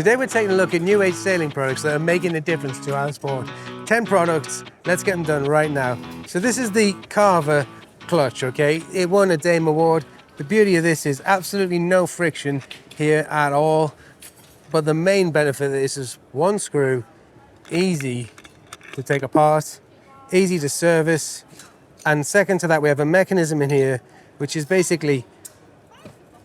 Today we're taking a look at new age sailing products that are making a difference to our sport. 10 products, let's get them done right now. So this is the Karver Clutch, okay? It won a Dame Award. The beauty of this is absolutely no friction here at all. But the main benefit of this is one screw, easy to take apart, easy to service. And second to that, we have a mechanism in here, which is basically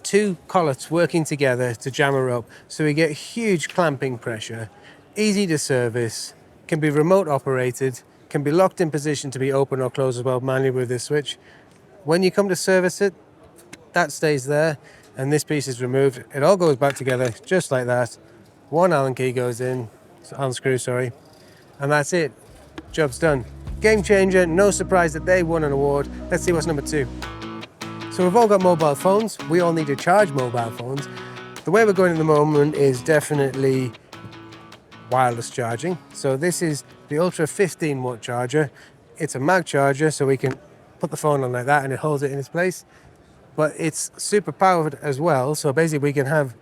two collets working together to jam a rope. So we get huge clamping pressure, easy to service, can be remote operated, can be locked in position to be open or closed as well manually with this switch. When you come to service it, that stays there and this piece is removed. It all goes back together just like that. One Allen key goes in, unscrew, sorry, and that's it. Job's done. Game changer, no surprise that they won an award. Let's see what's number 2. So we've all got mobile phones. We all need to charge mobile phones. The way we're going at the moment is definitely wireless charging. So this is the Ultra 15 watt charger. It's a mag charger, so we can put the phone on like that and it holds it in its place. But it's super powered as well. So basically we can have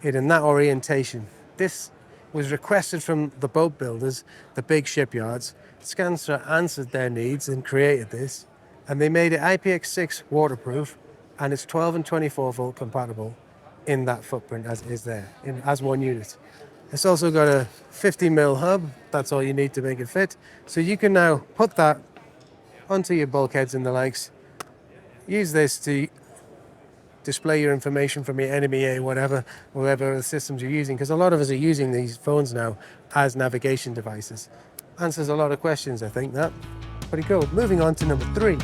it in that orientation. This was requested from the boat builders, the big shipyards. Scanstrut answered their needs and created this. And they made it IPX6 waterproof, and it's 12 and 24 volt compatible in that footprint as is there, as one unit. It's also got a 50mm hub, that's all you need to make it fit. So you can now put that onto your bulkheads and the likes, use this to display your information from your NMEA, whatever the systems you're using, because a lot of us are using these phones now as navigation devices. Answers a lot of questions, I think, that. Pretty cool. Moving on to number 3.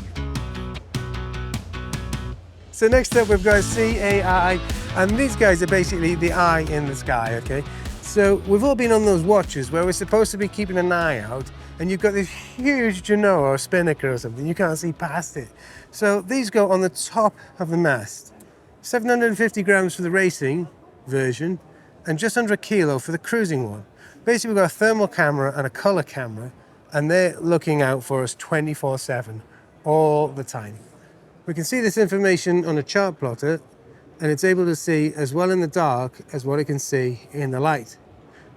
So next up we've got Sea.Ai, and these guys are basically the eye in the sky, okay? So we've all been on those watches where we're supposed to be keeping an eye out and you've got this huge Genoa or spinnaker or something, you can't see past it. So these go on the top of the mast. 750 grams for the racing version and just under a kilo for the cruising one. Basically we've got a thermal camera and a color camera, and they're looking out for us 24/7 all the time. We can see this information on a chart plotter, and it's able to see as well in the dark as what it can see in the light.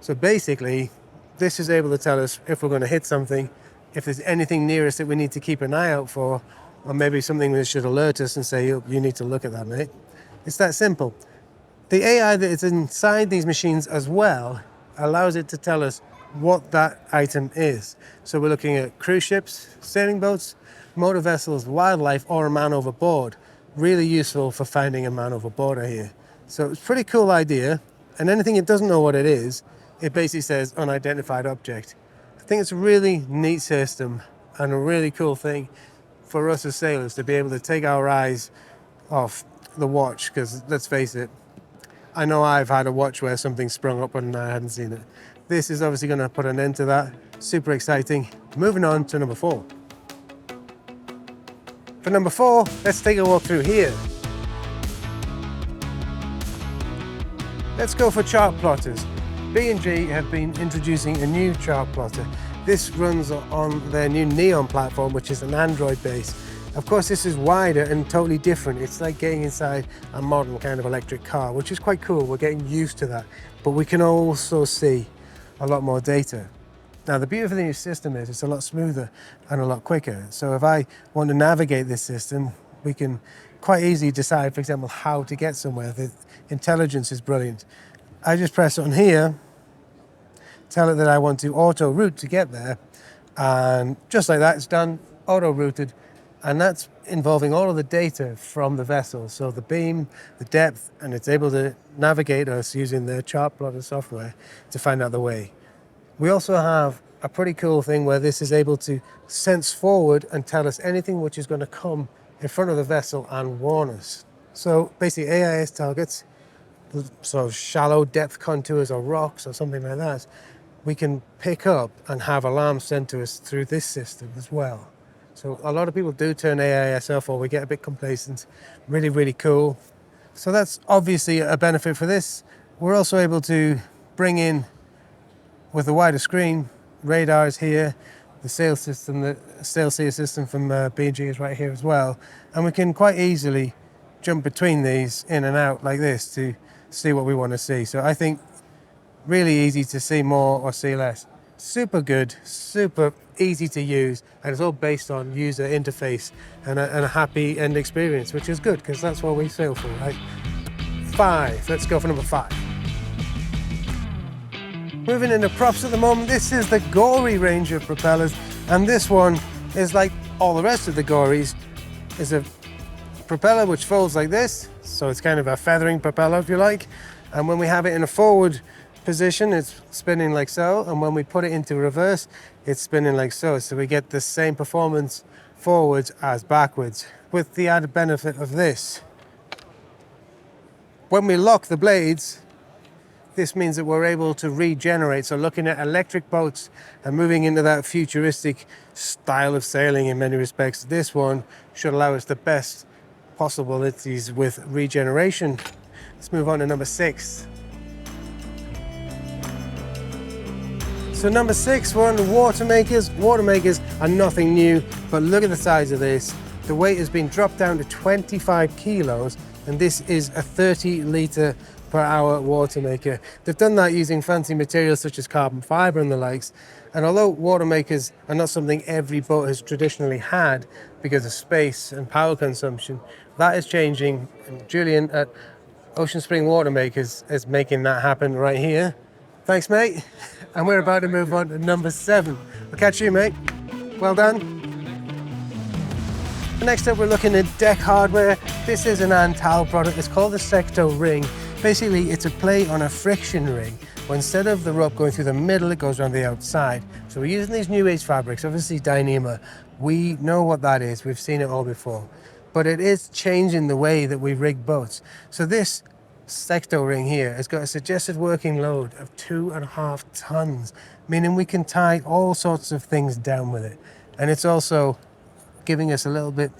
So basically this is able to tell us if we're going to hit something, if there's anything near us that we need to keep an eye out for, or maybe something that should alert us and say, you need to look at that, mate. It's that simple. The AI that is inside these machines as well allows it to tell us what that item is. So we're looking at cruise ships, sailing boats, motor vessels, wildlife, or a man overboard. Really useful for finding a man overboard here. So it's a pretty cool idea. And anything it doesn't know what it is, it basically says unidentified object. I think it's a really neat system and a really cool thing for us as sailors to be able to take our eyes off the watch, because let's face it, I know I've had a watch where something sprung up and I hadn't seen it. This is obviously going to put an end to that. Super exciting. Moving on to number 4. For number 4, let's take a walk through here. Let's go for chart plotters. B&G have been introducing a new chart plotter. This runs on their new Neon platform, which is an Android base. Of course, this is wider and totally different. It's like getting inside a modern kind of electric car, which is quite cool. We're getting used to that. But we can also see a lot more data. Now, the beauty of the new system is it's a lot smoother and a lot quicker. So if I want to navigate this system, we can quite easily decide, for example, how to get somewhere. The intelligence is brilliant. I just press on here, tell it that I want to auto route to get there, and just like that, it's done, auto routed. And that's involving all of the data from the vessel. So the beam, the depth, and it's able to navigate us using the Chartplotter software to find out the way. We also have a pretty cool thing where this is able to sense forward and tell us anything which is going to come in front of the vessel and warn us. So basically AIS targets, sort of shallow depth contours or rocks or something like that, we can pick up and have alarms sent to us through this system as well. So a lot of people do turn AIS off or we get a bit complacent. Really, really cool. So that's obviously a benefit for this. We're also able to bring in, with a wider screen, radars here, the sail system, the sail-seer system from B&G is right here as well. And we can quite easily jump between these in and out like this to see what we want to see. So I think Really easy to see more or see less. Super good, super easy to use, and it's all based on user interface and a happy end experience, which is good because that's what we sail for, right? 5, let's go for number 5. Moving into props at the moment, this is the Gori range of propellers, and this one is like all the rest of the Goris, is a propeller which folds like this, so it's kind of a feathering propeller if you like, and when we have it in a forward position it's spinning like so, and when we put it into reverse it's spinning like so, so we get the same performance forwards as backwards, with the added benefit of this. When we lock the blades, this means that we're able to regenerate, so looking at electric boats and moving into that futuristic style of sailing in many respects, this one should allow us the best possibilities with regeneration. Let's move on to number 6. So number 6, we're on the Watermakers. Watermakers are nothing new, but look at the size of this. The weight has been dropped down to 25 kilos, and this is a 30 litre per hour Watermaker. They've done that using fancy materials such as carbon fiber and the likes. And although Watermakers are not something every boat has traditionally had because of space and power consumption, that is changing. And Julian at Ocean Spring Watermakers is making that happen right here. Thanks, mate. And we're about to move on to number 7. I'll catch you, mate. Well done. Next up, we're looking at deck hardware. This is an Antal product. It's called the Secto Ring. Basically, it's a play on a friction ring. Well, instead of the rope going through the middle, it goes around the outside. So we're using these new age fabrics, obviously Dyneema. We know what that is. We've seen it all before. But it is changing the way that we rig boats. So this Secto Ring here has got a suggested working load of 2.5 tons, meaning we can tie all sorts of things down with it. And it's also giving us a little bit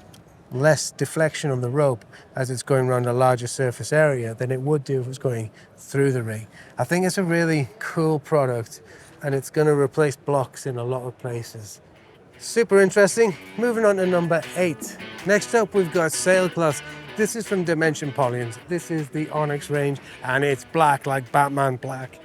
less deflection on the rope as it's going around a larger surface area than it would do if it was going through the ring. I think it's a really cool product, and it's going to replace blocks in a lot of places. Super interesting. Moving on to number 8. Next up, we've got sailcloths. This is from Dimension Polyant. This is the Onyx range, and it's black like Batman black.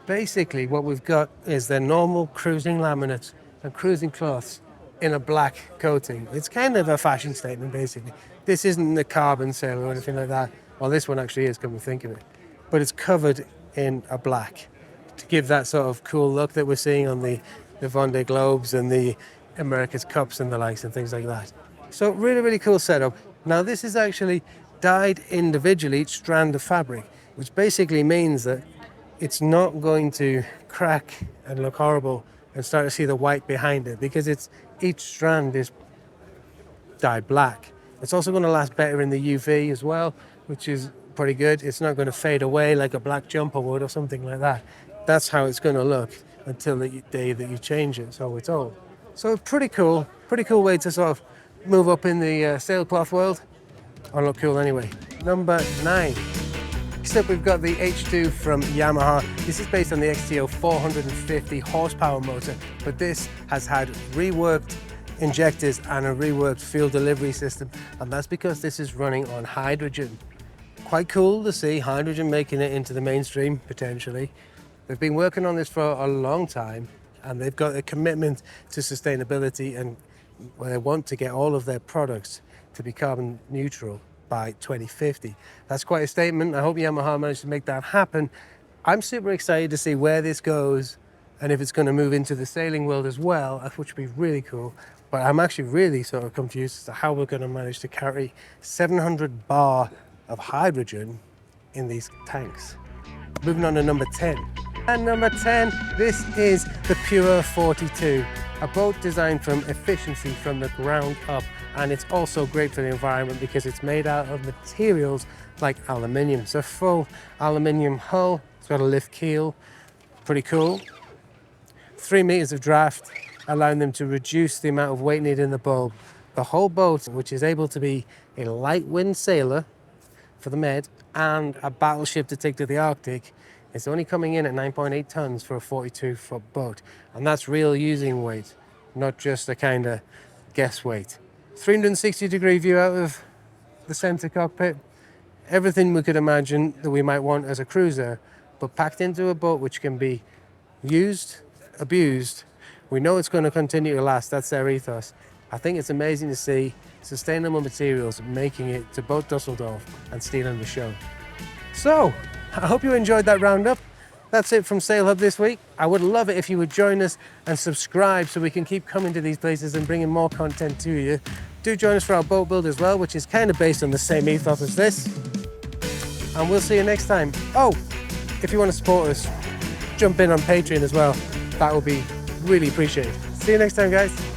Basically, what we've got is their normal cruising laminates and cruising cloths in a black coating. It's kind of a fashion statement, basically. This isn't the carbon sail or anything like that. Well, this one actually is, come to think of it. But it's covered in a black to give that sort of cool look that we're seeing on the Vendée Globes and the America's Cups and the likes and things like that. So really, really cool setup. Now, this is actually dyed individually, each strand of fabric, which basically means that it's not going to crack and look horrible and start to see the white behind it, because each strand is dyed black. It's also going to last better in the UV as well, which is pretty good. It's not going to fade away like a black jumper would or something like that. That's how it's going to look until the day that you change it, so it's all. So pretty cool way to sort of move up in the sailcloth world. Or look cool anyway. Number 9. Next up, we've got the H2 from Yamaha. This is based on the XTO 450 horsepower motor, but this has had reworked injectors and a reworked fuel delivery system, and that's because this is running on hydrogen. Quite cool to see hydrogen making it into the mainstream, potentially. They've been working on this for a long time, and they've got a commitment to sustainability, and they want to get all of their products to be carbon neutral by 2050. That's quite a statement. I hope Yamaha managed to make that happen. I'm super excited to see where this goes and if it's going to move into the sailing world as well, which would be really cool. But I'm actually really sort of confused as to how we're going to manage to carry 700 bar of hydrogen in these tanks. Moving on to number 10. And number 10, this is the Pure 42, a boat designed from efficiency from the ground up. And it's also great for the environment because it's made out of materials like aluminium. It's a full aluminium hull. It's got a lift keel. Pretty cool. 3 meters of draft, allowing them to reduce the amount of weight needed in the bulb. The whole boat, which is able to be a light wind sailor for the Med and a battleship to take to the Arctic, it's only coming in at 9.8 tons for a 42-foot boat. And that's real using weight, not just a kind of guess weight. 360-degree view out of the center cockpit. Everything we could imagine that we might want as a cruiser, but packed into a boat which can be used, abused. We know it's going to continue to last. That's their ethos. I think it's amazing to see sustainable materials making it to both Dusseldorf and stealing the show. So, I hope you enjoyed that roundup. That's it from Sail Hub this week. I would love it if you would join us and subscribe so we can keep coming to these places and bringing more content to you. Do join us for our boat build as well, which is kind of based on the same ethos as this. And we'll see you next time. Oh, if you want to support us, jump in on Patreon as well. That will be really appreciated. See you next time, guys.